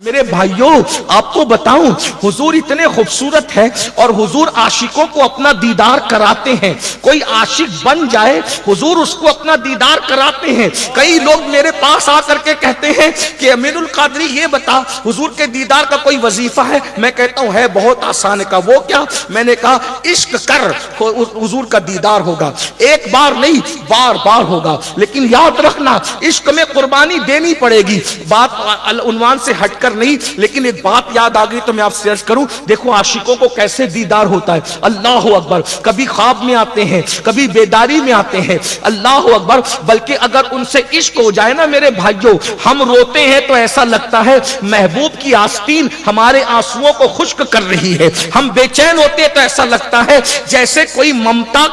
میرے بھائیوں آپ کو بتاؤں حضور اتنے خوبصورت ہے اور حضور عاشقوں کو اپنا دیدار کراتے ہیں. کوئی عاشق بن جائے حضور اس کو اپنا دیدار کراتے ہیں. کئی لوگ میرے پاس آ کر کے کہتے ہیں کہ امین القادری یہ بتا حضور کے دیدار کا کوئی وظیفہ ہے. میں کہتا ہوں ہے بہت آسان. کا وہ کیا؟ میں نے کہا عشق کر حضور کا دیدار ہوگا. ایک بار نہیں بار بار ہوگا. لیکن یاد رکھنا عشق میں قربانی دینی پڑے گی. بات عنوان سے ہٹ کر نہیں, لیکن ایک بات یاد آ گئی تو میں آپ سے عرض کروں. دیکھو عاشقوں کو کیسے دیدار ہوتا ہے. اللہ اکبر. کبھی خواب میں آتے ہیں, کبھی بیداری میں آتے ہیں. اللہ اکبر. بلکہ اگر ان سے عشق ہو جائے نا میرے بھائیوں, ہم روتے ہیں تو ایسا لگتا ہے محبوب کی آستین ہمارے آنسوؤں کو خشک کر رہی ہے. ہم بے چین ہوتے ہیں تو ایسا لگتا ہے جیسے کوئی ممتا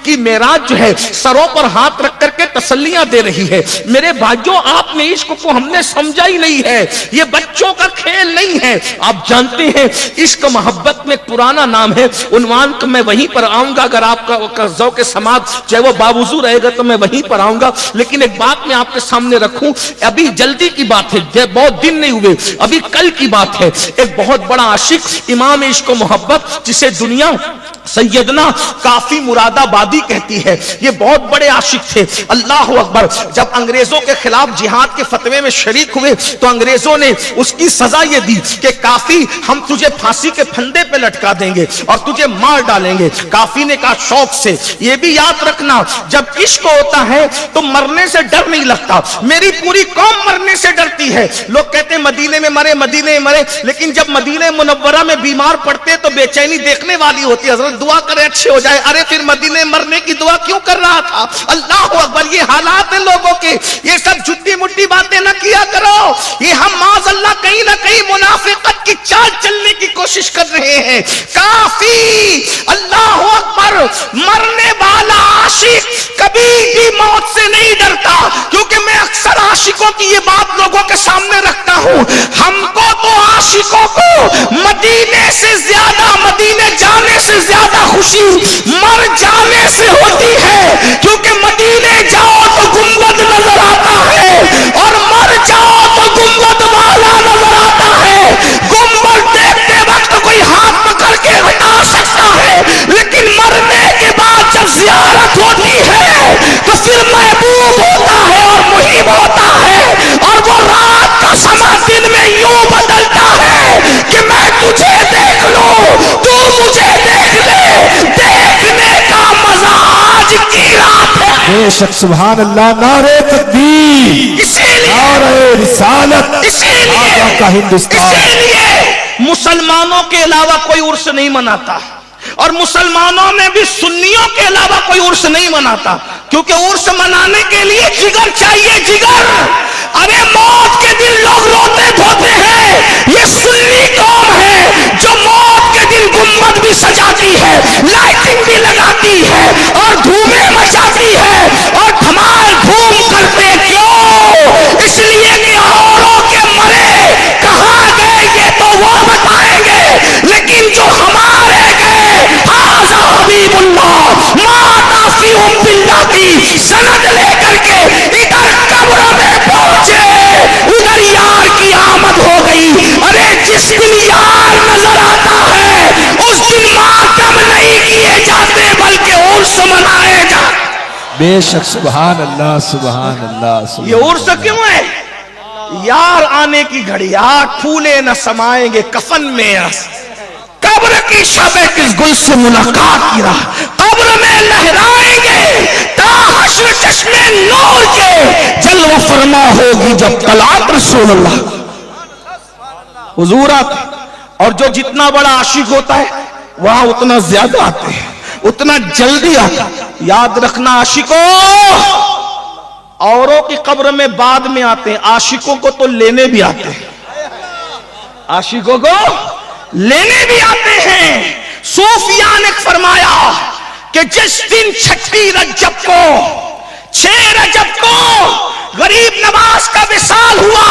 کی معراج جو ہے سروں پر ہاتھ رکھ کر کے تسلیاں دے رہی ہے. میرے بھائیوں آپ نے عشق کو ہم نے سمجھا ہی نہیں ہے. یہ بچوں کا کھیل نہیں ہے. آپ جانتے ہیں عشق محبت میں ایک پرانا نام ہے. عنوان تو میں وہیں پر آؤں گا. اگر آپ کا ذوق سماعت چاہے وہ باوضو رہے گا تو میں وہیں پر آؤں گا. لیکن ایک بات میں آپ کے سامنے رکھوں, ابھی جلدی کی بات ہے, بہت دن نہیں ہوئے, ابھی کل کی بات ہے. ایک بہت بڑا عاشق امام عشق و محبت جسے دنیا سیدنا کافی مراد آبادی کہتی ہے, یہ بہت بڑے عاشق تھے. اللہ اکبر. جب انگریزوں کے خلاف جہاد کے فتوے میں شریک ہوئے تو انگریزوں نے اس کی سزا یہ دی کہ کافی ہم تجھے پھانسی کے پھندے پہ لٹکا دیں گے اور تجھے مار ڈالیں گے. کافی نے کہا شوق سے. یہ بھی یاد رکھنا جب عشق ہوتا ہے تو مرنے سے ڈر نہیں لگتا. میری پوری قوم مرنے سے ڈرتی ہے. لوگ کہتے ہیں مدینے میں مرے, مدینے میں مرے, لیکن جب مدینہ منورہ میں بیمار پڑتے تو بے چینی دیکھنے والی ہوتی ہے. حضرت دعا کرے اچھے ہو جائے. ارے پھر مدینے مرنے کی دعا کیوں کر رہا تھا؟ اللہ اکبر. یہ حالات ہیں لوگوں کے. یہ سب جھٹی مٹی باتیں نہ کیا کرو. یہ ہم معاذ اللہ کہیں نہ کہیں منافقت کی چال چلنے کی کوشش کر رہے ہیں. کافی اللہ اکبر مرنے والا عاشق کبھی بھی موت سے نہیں ڈرتا. کیونکہ میں اکثر عاشقوں کی یہ بات لوگوں کے سامنے رکھتا ہوں. ہم کو تو عاشقوں کو مدینے سے زیادہ, مدینے جانے سے زیادہ خوشی مر جانے سے ہوتی ہے. کیونکہ مدینے جاؤ تو گنبد نظر آتا ہے اور مر جاؤ تو گنبد والا نظر آتا ہے. گنبد دیکھتے وقت کوئی ہاتھ پکڑ کے ہٹا سکتا ہے, لیکن مرنے کے بعد جب زیارت ہوتی ہے تو پھر محبوب ہوتا ہے اور محب ہوتا ہے. اور وہ رات کا سما دن میں یوں بدلتا ہے کہ میں تجھے دیکھ لوں, تو مجھے دیکھ لے. دیکھنے کا مزہ آج کی رات ہے. بے شک سبحان اللہ. نعرہ تکبیر, نعرہ رسالت, آقا کا ہندوستان. اسی لیے مسلمانوں کے علاوہ کوئی عرس نہیں مناتا, اور مسلمانوں میں بھی سنیوں کے علاوہ کوئی عرس نہیں مناتا. کیونکہ عرس منانے کے لیے جگر چاہیے, جگر. ارے موت کے دن لوگ روتے دھوتے ہیں. یہ سنی قوم ہے جو موت کے دن گنبد بھی سجاتی ہے, لائٹنگ بھی لگاتی ہے اور دھومیں مچاتی ہے اور دھمال دھوم کرتے. کیوں؟ اس لیے کہ اوروں کے مرے کہاں گئے یہ تو وہ بتائیں گے, لیکن جو ہمارے گئے حاذا حبیب اللہ ماتا فیہم باللہ کی سند لے کر کے ادھر قبر میں پہنچے, ادھر یار کی آمد ہو گئی. ارے جس دن یار نظر آتا ہے اس دن ماتم نہیں کیے جاتے بلکہ عرس منائے جاتے. بے شک سبحان اللہ, سبحان اللہ. یہ عرس کیوں ہے؟ یار آنے کی گھڑی, آٹھ پھولے نہ سمائیں گے کفن میں. قبر کی شب کس گل سے ملاقات کی راہ, قبر میں لہرائیں گے تا حشر چشمے نور کے جلوہ فرما ہوگی جب طلعت رسول اللہ. حضور آتے, اور جو جتنا بڑا عاشق ہوتا ہے وہاں اتنا زیادہ آتے ہیں, اتنا جلدی آتا. یاد رکھنا عاشقوں, اوروں کی قبر میں بعد میں آتے ہیں, عاشقوں کو تو لینے بھی آتے ہیں. عاشقوں کو لینے بھی آتے ہیں. صوفیاء نے فرمایا کہ جس دن 6 رجب کو, 6 رجب کو غریب نواز کا وصال ہوا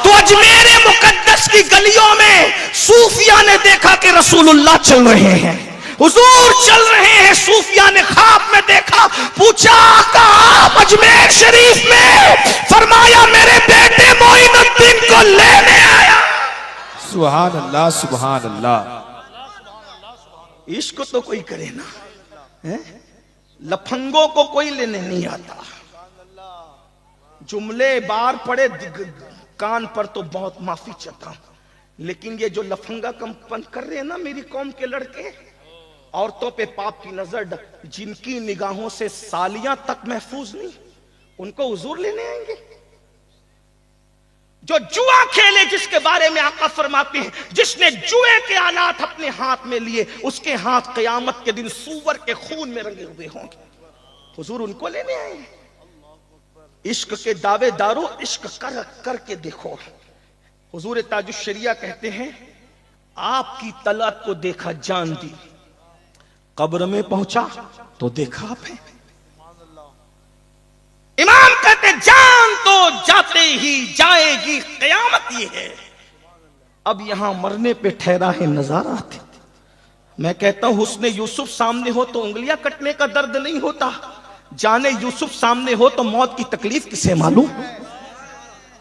تو اجمیر مقدس کی گلیوں میں صوفیاء نے دیکھا کہ رسول اللہ چل رہے ہیں, حضور چل رہے ہیں. صوفیاء نے خواب میں دیکھا, پوچھا آقا آپ اجمیر شریف میں؟ فرمایا میرے بیٹے معین الدین کو لینے آیا. سبحان اللہ سبحان اللہ. عشق تو کوئی کرے نا, لفنگوں کو کوئی لینے نہیں آتا. جملے بار پڑے کان پر تو بہت معافی چاہتا ہوں, لیکن یہ جو لفنگا کم کر رہے ہیں نا میری قوم کے لڑکے, عورتوں پہ پاپ کی نظر, جن کی نگاہوں سے سالیاں تک محفوظ نہیں, ان کو حضور لینے آئیں گے. جو جوا کھیلے, جس کے بارے میں آقا فرماتے ہیں جس نے جوئے کے آلات اپنے ہاتھ میں لیے, اس کے ہاتھ قیامت کے دن سور کے خون میں رنگے ہوئے ہوں گے. حضور ان کو لینے آئے ہیں. عشق کے دعوے دارو, عشق کر کے دیکھو. حضور تاج الشریعہ کہتے ہیں آپ کی طلعت کو دیکھا جان دی, قبر میں پہنچا تو دیکھا آپ ہے. امام کہتے جان تو جاتے ہی جائے گی, قیامت یہ ہے. اب یہاں مرنے پہ ٹھہرا ہے نظارات. میں کہتا ہوں حسن یوسف سامنے ہو تو انگلیاں کٹنے کا درد نہیں ہوتا, جانے یوسف سامنے ہو تو موت کی تکلیف کسے معلوم,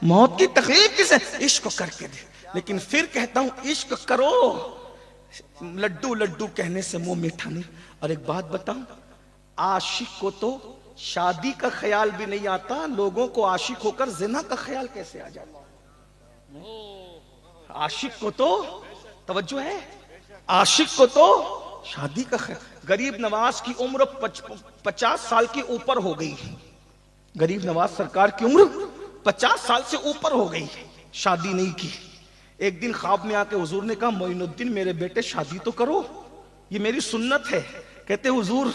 موت کی تکلیف کسے. عشق کر کے دے. لیکن پھر کہتا ہوں عشق کرو, لڈو لڈو کہنے سے منہ میٹھا نہیں. اور ایک بات بتاؤں, عاشق کو تو شادی کا خیال بھی نہیں آتا, لوگوں کو عاشق ہو کر زنا کا خیال کیسے آ جاتا. عاشق کو تو توجہ ہے, عاشق کو تو شادی کا خیال. غریب نواز کی عمر 50 سال کی اوپر ہو گئی, غریب نواز سرکار کی عمر 50 سال سے اوپر ہو گئی, شادی نہیں کی. ایک دن خواب میں آ کے حضور نے کہا معین الدین میرے بیٹے شادی تو کرو, یہ میری سنت ہے. کہتے حضور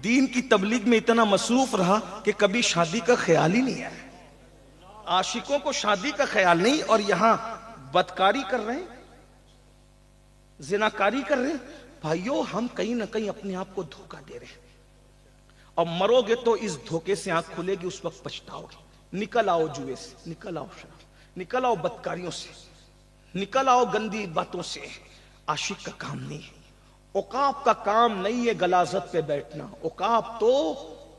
دین کی تبلیغ میں اتنا مصروف رہا کہ کبھی شادی کا خیال ہی نہیں آیا. عاشقوں کو شادی کا خیال نہیں, اور یہاں بدکاری کر رہے ہیں, زناکاری کر رہے ہیں. بھائیو ہم کہیں نہ کہیں اپنے آپ کو دھوکہ دے رہے ہیں, اور مرو گے تو اس دھوکے سے آنکھ کھلے گی, اس وقت پچھتاؤ گے. نکل آؤ جوئے سے, نکل آؤ شراب, نکل آؤ بدکاریوں سے, نکل آؤ گندی باتوں سے. عاشق کا کام نہیں ہے, عقاب کا کام نہیں ہے غلاظت پہ بیٹھنا. عقاب تو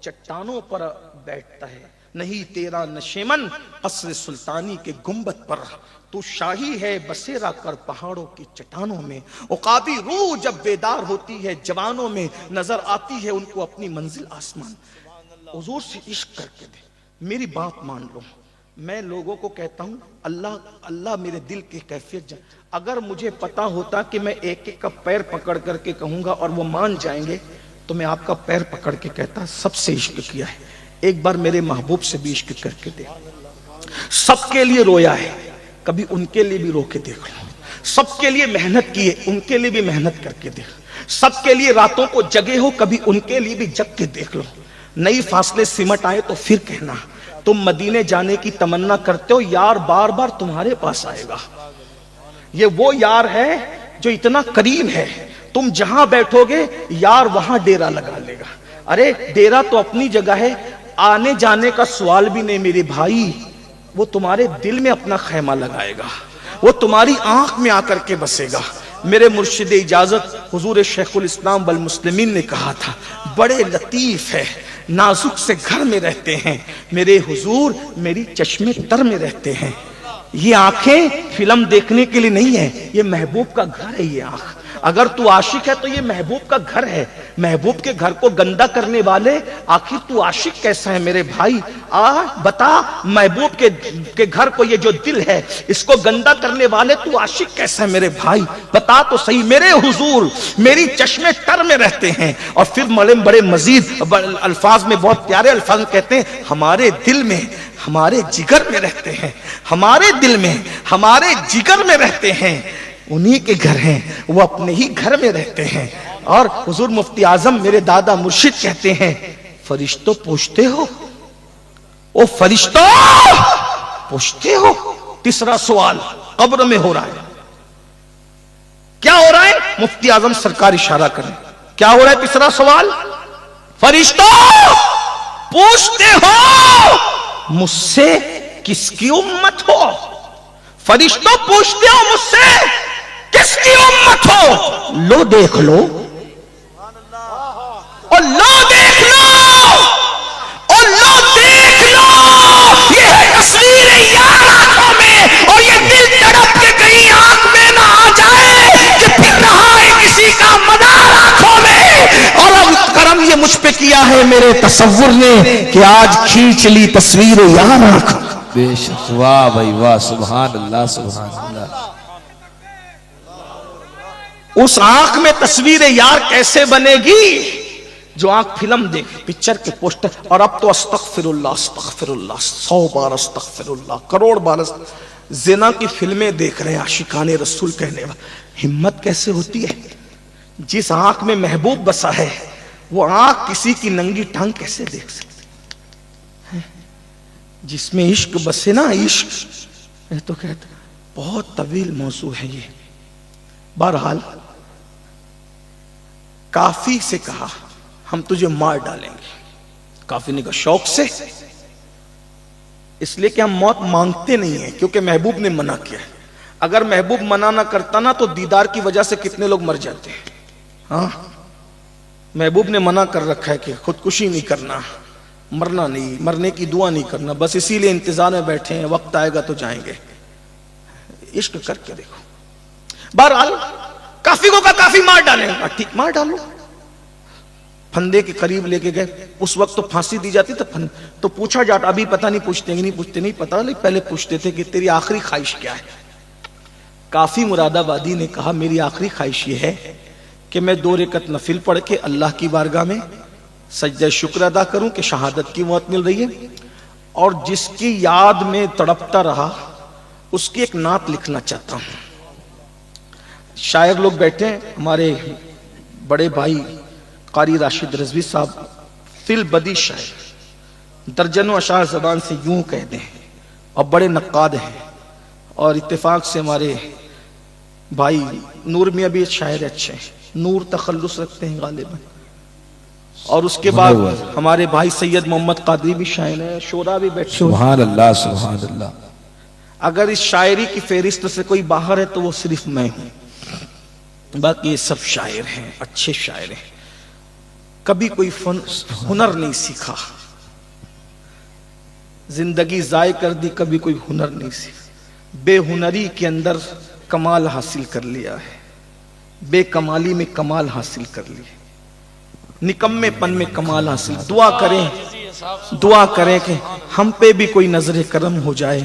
چٹانوں پر بیٹھتا ہے. نہیں تیرا نشیمن قصر سلطانی کے گنبد پر, تو شاہی ہے بسیرا کر پہاڑوں کی چٹانوں میں. عقابی روح جب بیدار ہوتی ہے جوانوں میں, نظر آتی ہے ان کو اپنی منزل آسمان. حضور سے عشق کر کے دے. میری بات مان لو, میں لوگوں کو کہتا ہوں اللہ میرے دل کی کیفیت جان. اگر مجھے پتا ہوتا کہ میں ایک ایک کا پیر پکڑ کر کے کہوں گا اور وہ مان جائیں گے, تو میں آپ کا پیر پکڑ کے کہتا سب سے عشق کیا ہے, ایک بار میرے محبوب سے بھی عشق کر کے دے. سب کے لیے رویا ہے, کبھی ان کے لیے بھی رو کے دیکھ لو. سب کے لیے محنت کی ہے, ان کے لیے بھی محنت کر کے دیکھ. سب کے لیے راتوں کو جگے ہو, کبھی ان کے لیے بھی جگ کے دیکھ لو. نئی فاصلے سمٹ آئے تو پھر کہنا تم مدینے جانے کی تمنا کرتے ہو, یار بار بار تمہارے پاس آئے گا. یہ وہ یار ہے جو اتنا قریب ہے, تم جہاں بیٹھو گے یار وہاں ڈیرا لگا لے گا. ارے ڈیرا تو اپنی جگہ ہے, آنے جانے کا سوال بھی نہیں میرے بھائی. وہ تمہارے دل میں اپنا خیمہ لگائے گا, وہ تمہاری آنکھ میں آ کر کے بسے گا. میرے مرشد اجازت حضور شیخ الاسلام والمسلمین نے کہا تھا, بڑے لطیف ہے, نازک سے گھر میں رہتے ہیں. میرے حضور میری چشمے تر میں رہتے ہیں. یہ آنکھیں فلم دیکھنے کے لیے نہیں ہے, یہ محبوب کا گھر ہے. یہ آنکھ اگر تو عاشق ہے تو یہ محبوب کا گھر ہے. محبوب کے گھر کو گندا کرنے والے, آخر تو عاشق کیسا ہے میرے بھائی؟ بتا, محبوب کے گھر کو یہ جو دل ہے اس کو گندا کرنے والے تو عاشق کیسا ہے میرے بھائی؟ بتا تو صحیح. میرے حضور میری چشمے تر میں رہتے ہیں. اور پھر بڑے مزید الفاظ میں, بہت پیارے الفاظ کہتے ہیں, ہمارے دل میں, ہمارے جگر میں رہتے ہیں. ہمارے دل میں, ہمارے جگر میں رہتے ہیں. انہی کے گھر ہیں, وہ اپنے ہی گھر میں رہتے ہیں. اور حضور مفتی اعظم میرے دادا مرشد کہتے ہیں, فرشتوں پوچھتے ہو, او فرشتوں پوچھتے ہو. تیسرا سوال قبر میں ہو رہا ہے. کیا ہو رہا ہے؟ مفتی اعظم سرکار اشارہ کریں, کیا ہو رہا ہے؟ تیسرا سوال, فرشتوں پوچھتے ہو مجھ سے کس کی امت ہو. فرشتوں پوچھتے ہو مجھ سے کس کی امت ہو. لو دیکھ لو, اور لو دیکھ لو, اور لو دیکھ لو. یہ ہے تصویر یار آنکھوں میں, اور یہ دل تڑپ کے کہیں آنکھ میں نہ دیا ہے میرے تصور نے کہ آج کھینچ لی تصویر یار آنکھ. بے شک. واہ بھائی واہ. سبحان اللہ سبحان اللہ. اس آنکھ میں تصویر یار کیسے بنے گی جو آنکھ فلم دیکھ, پکچر کے پوسٹر, اور اب تو استغفر اللہ 100 بار استغفر اللہ, کروڑ بار زنا کی فلمیں دیکھ رہے ہیں عاشقان رسول کہنے والا. ہمت کیسے ہوتی ہے؟ جس آنکھ میں محبوب بسا ہے وہ آنکھ کسی کی ننگی ٹانگ کیسے دیکھ سکتی ہے؟ جس میں عشق بسے نا, عشق تو کہتے ہیں بہت طویل موضوع ہے یہ. بہرحال کافی سے کہا ہم تجھے مار ڈالیں گے. کافی نے کہا شوق سے, اس لیے کہ ہم موت مانگتے نہیں ہیں کیونکہ محبوب نے منع کیا ہے. اگر محبوب منع نہ کرتا نا تو دیدار کی وجہ سے کتنے لوگ مر جاتے ہیں. ہاں محبوب نے منع کر رکھا ہے کہ خودکشی نہیں کرنا, مرنا نہیں, مرنے کی دعا نہیں کرنا, بس اسی لیے انتظار میں بیٹھے ہیں, وقت آئے گا تو جائیں گے. عشق کر کے دیکھو. بہرحال کافی کو کہا کافی مار ڈالیں گے. ٹھیک مار ڈالو. پھندے کے قریب لے کے گئے. اس وقت تو پھانسی دی جاتی تو پوچھا جاتا, ابھی پتہ نہیں پوچھتے نہیں پوچھتے نہیں پتا, لیکن پہلے پوچھتے تھے کہ تیری آخری خواہش کیا ہے. کافی مراد آبادی نے کہا میری آخری خواہش یہ ہے کہ میں 2 رکعت نفل پڑھ کے اللہ کی بارگاہ میں سجدہ شکر ادا کروں کہ شہادت کی موت مل رہی ہے, اور جس کی یاد میں تڑپتا رہا اس کی ایک نعت لکھنا چاہتا ہوں. شاعر لوگ بیٹھے ہیں, ہمارے بڑے بھائی قاری راشد رضوی صاحب فی البدی شاعر, درجنوں اشعار زبان سے یوں کہہ دیں, اور بڑے نقاد ہیں. اور اتفاق سے ہمارے بھائی نور میاں بھی شاعر اچھے ہیں, نور تخلص رکھتے ہیں غالباً. اور اس کے بعد ہمارے بھائی سید محمد قادری بھی شاعر ہیں, شورا بھی بیٹھے. سبحان اللہ سبحان اللہ. اگر اس شاعری کی فہرست سے کوئی باہر ہے تو وہ صرف میں ہوں, باقی یہ سب شاعر ہیں, اچھے شاعر ہیں. کبھی کوئی ہنر نہیں سیکھا, زندگی ضائع کر دی, کبھی کوئی ہنر نہیں سیکھا. بے ہنری کے اندر کمال حاصل کر لیا ہے, بے کمالی میں کمال حاصل کر لیا, نکمے پن میں کمال حاصل. دعا کریں کہ ہم پہ بھی کوئی نظر کرم ہو جائے,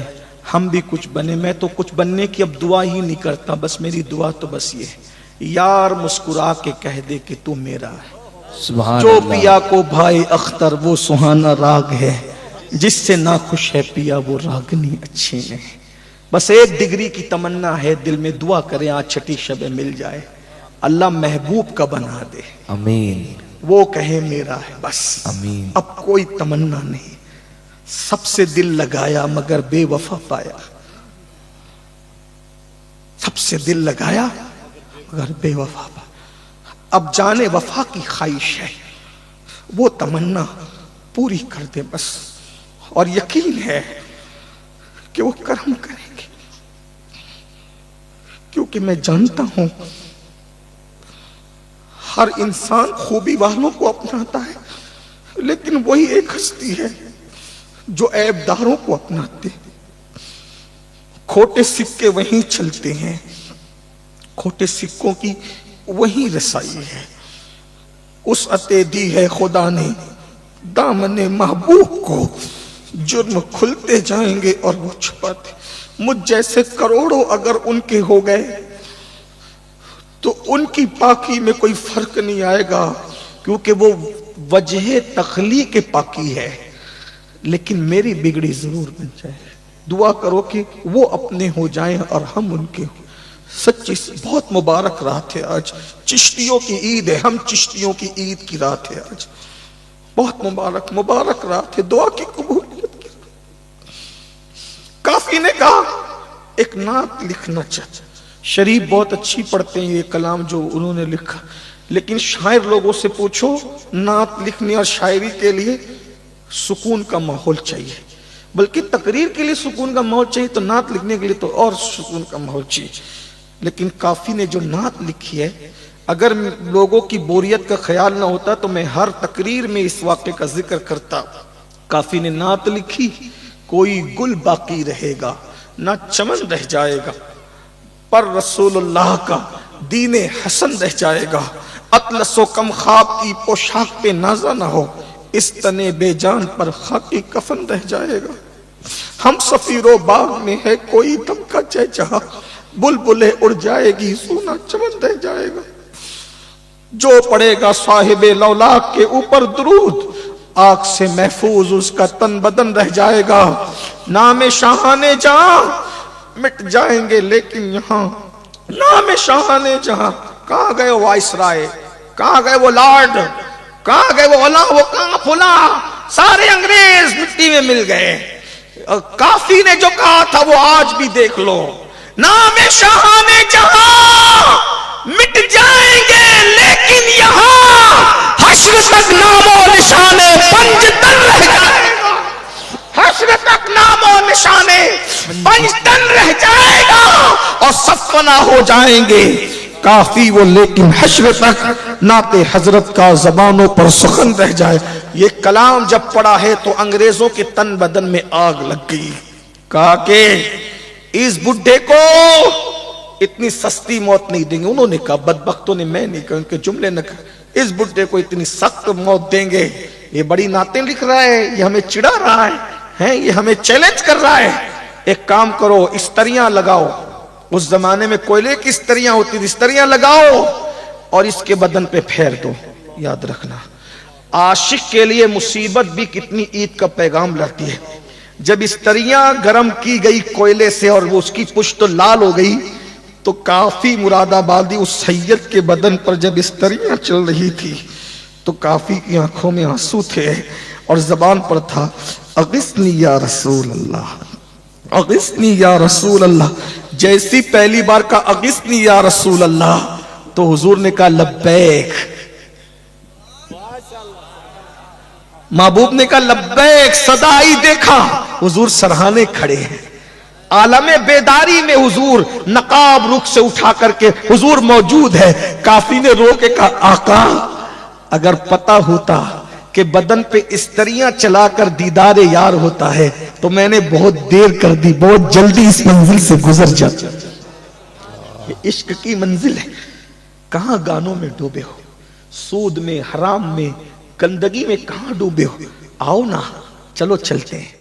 ہم بھی کچھ بنے. میں تو کچھ بننے کی اب دعا ہی نہیں کرتا, بس میری دعا تو بس یہ ہے یار مسکرا کے کہہ دے کہ تو میرا ہے. سبحان جو اللہ. پیا کو بھائی اختر وہ سہانا راگ ہے, جس سے نہ خوش ہے پیا وہ راگنی اچھے ہیں. بس ایک ڈگری کی تمنا ہے دل میں, دعا کریں آج چھٹی شب مل جائے, اللہ محبوب کا بنا دے, امین وہ کہے میرا ہے بس. امین. اب کوئی تمنا نہیں, سب سے دل لگایا مگر بے وفا پایا. سب سے دل لگایا مگر بے وفا پایا. اب جانے وفا کی خواہش ہے, وہ تمنا پوری کر دے بس, اور یقین ہے کہ وہ کرم کریں گے, کیونکہ میں جانتا ہوں ہر انسان خوبی والوں کو اپناتا ہے, لیکن وہی ایک ہستی ہے جو عیب داروں کو اپناتے. کھوٹے سکے وہیں چلتے ہیں, کھوٹے سکوں کی وہی رسائی ہے. اس عطے دی ہے خدا نے دامن محبوب کو, جرم کھلتے جائیں گے اور وہ چھپاتے. مجھ جیسے کروڑوں اگر ان کے ہو گئے تو ان کی پاکی میں کوئی فرق نہیں آئے گا, کیونکہ وہ وجہ تخلیق پاکی ہے, لیکن میری بگڑی ضرور بن جائے. دعا کرو کہ وہ اپنے ہو جائیں اور ہم ان کے ہوں. سچی بہت مبارک رات ہے آج, چشتیوں کی عید ہے, ہم چشتیوں کی عید کی رات ہے آج. بہت مبارک رات ہے, دعا کی قبولیت کی. کافی نے کہا ایک نعت لکھنا چاہتا. شریف بہت اچھی پڑھتے ہیں یہ کلام جو انہوں نے لکھا, لیکن شاعر لوگوں سے پوچھو نعت لکھنے اور شاعری کے لیے سکون کا ماحول چاہیے, بلکہ تقریر کے لیے سکون کا ماحول چاہیے, تو نعت لکھنے کے لیے تو اور سکون کا ماحول چاہیے. لیکن کافی نے جو نعت لکھی ہے, اگر لوگوں کی بوریت کا خیال نہ ہوتا تو میں ہر تقریر میں اس واقعے کا ذکر کرتا. کافی نے نعت لکھی, کوئی گل باقی رہے گا نہ چمن رہ جائے گا, پر رسول اللہ کا دین حسن رہ جائے گا. اطلس و کم خواب کی پوشاک پہ نازا نہ ہو، اس تنے بے جان پر خاکی کفن رہ جائے گا۔ ہم سفیر و باغ میں ہے کوئی دم کا چہچہا، بلبلیں اڑ جائے گی سونا چمن رہ جائے گا۔ جو پڑے گا صاحب لولاک کے اوپر درود، آگ سے محفوظ اس کا تن بدن رہ جائے گا۔ نام شاہان جہاں مٹ جائیں گے لیکن یہاں، نام شاہان جہاں، کہاں گئے وہ وائس رائے، کہاں گئے وہ لارڈ، کہاں گئے وہ علا، وہ کہاں پھلا، سارے انگریز مٹی میں مل گئے۔ کافی نے جو کہا تھا وہ آج بھی دیکھ لو، نام شاہان جہاں مٹ جائیں گے لیکن یہاں حشر تک نام و نشان پنجتن رہ جائے گا، حشر تک نام و نشان پنجتن رہ جائے گا اور سب فنا ہو جائیں گے۔ کافی وہ لیکن حشر تک نعت حضرت کا زبانوں پر سخن رہ جائے۔ یہ کلام جب پڑھا ہے تو انگریزوں کے تن بدن میں آگ لگ گئی۔ کہا کہ اس بڈھے کو اتنی سستی موت نہیں دیں گے۔ انہوں نے کہا، بدبختوں نے، میں نہیں کہا، ان کے جملے نہ کہا، اس بڈھے کو اتنی سخت موت دیں گے۔ یہ بڑی نعتیں لکھ رہا ہے، یہ ہمیں چڑھا رہا ہے، یہ ہمیں چیلنج کر رہا ہے۔ ایک کام کرو، استریاں لگاؤ، اس زمانے میں کوئلے کی استریاں ہوتی تھی، استریاں لگاؤ اور اس کے بدن پہ پھیر دو۔ یاد رکھنا، عاشق کے لیے مصیبت بھی کتنی عید کا پیغام لاتی ہے۔ جب استریاں گرم کی گئی کوئلے سے اور وہ اس کی پشت لال ہو گئی تو کافی مراد آبادی اس سید کے بدن پر جب استریاں چل رہی تھی تو کافی کی آنکھوں میں آنسو تھے اور زبان پر تھا، اغثنی یا رسول اللہ، اغثنی یا رسول اللہ۔ جیسی پہلی بار کا اغثنی یا رسول اللہ تو حضور نے کہا لبیک، محبوب نے کہا لبیک، صدائی دیکھا، حضور سرہانے کھڑے ہیں۔ عالم بیداری میں حضور نقاب رخ سے اٹھا کر کے حضور موجود ہے۔ کافی نے رو کے کہا، آقا اگر پتہ ہوتا کہ بدن پہ استریاں چلا کر دیدار یار ہوتا ہے تو میں نے بہت دیر کر دی، بہت جلدی اس منزل سے گزر جاتا۔ یہ عشق کی منزل ہے۔ کہاں گانوں میں ڈوبے ہو، سود میں، حرام میں، گندگی میں کہاں ڈوبے ہو؟ آؤ نا، چلو چلتے ہیں۔